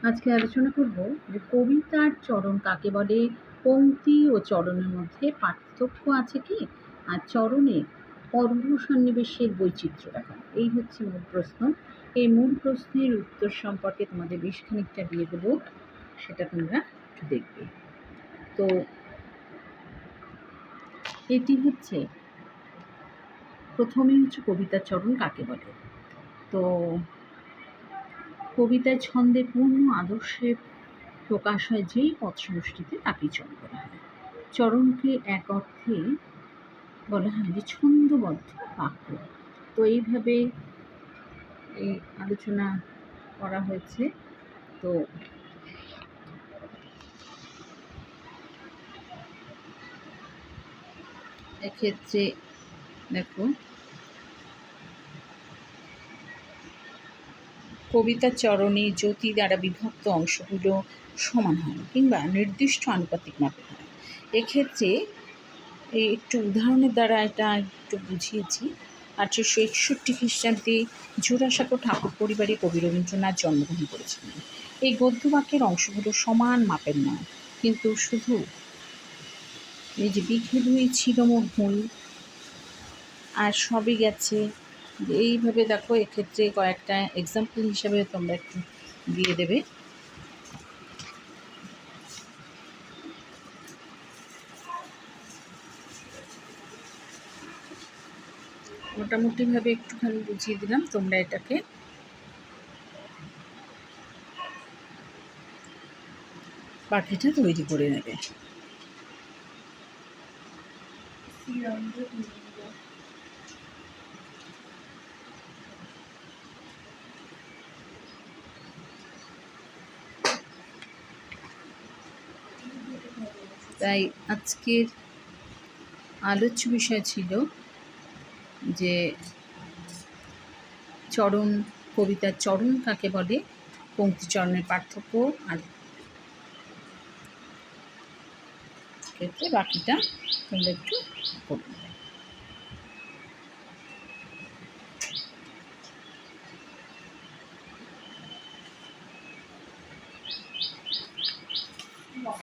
আজকে আলোচনা করব যে কবিতার চরণ কাকে বলে, পংক্তি ও চরণের মধ্যে পার্থক্য আছে কি, আর চরণে পর্ব সন্নিবেশের বৈচিত্র্য দেখা। এই হচ্ছে মূল প্রশ্ন। এই মূল প্রশ্নের উত্তর সম্পর্কে তোমাদের বেশ খানিকটা দিয়ে দেবো, সেটা তোমরা একটু দেখবে। তো এটি হচ্ছে প্রথমেই হচ্ছে কবিতার চরণ কাকে বলে। তো কবিতায় ছন্দে পূর্ণ আদর্শে প্রকাশ হয় যেই পদ সমষ্টিতে তাকেই চরণ বলা হয়। চরণকে এক অর্থে বলা হয় যে ছন্দবদ্ধ বাক্য। তো এইভাবে এই আলোচনা করা হয়েছে। তো এক্ষেত্রে দেখো, কবিতার চরণে জ্যোতি দ্বারা বিভক্ত অংশগুলো সমান হয় কিংবা নির্দিষ্ট আনুপাতিক মাপে হয়। এক্ষেত্রে এই একটু উদাহরণের দ্বারা এটা একটু বুঝিয়েছি। 1861 খ্রিস্টাব্দে জোড়াসাঁকো ঠাকুর পরিবারে কবি রবীন্দ্রনাথ জন্মগ্রহণ করেছিলেন। এই গদ্যবাক্যের অংশগুলো সমান মাপের নয়, কিন্তু শুধু এই যে বিঘে দুই ছিল মোর ভুল আর সবই গেছে, এইভাবে দেখো। এক্ষেত্রে কয়েকটা এক্সাম্পল হিসাবে তোমরা একটু দিয়ে দেবে। মোটামুটিভাবে একটুখানি বুঝিয়ে দিলাম, তোমরা এটাকে পাখিটা তৈরি করে নেবে। তাই আজকের আলোচ্য বিষয় ছিল যে চরণ, কবিতার চরণ কাকে বলে, পংক্তি চরণের পার্থক্য, আর ক্ষেত্রে বাকিটা তোমরা একটু করবে।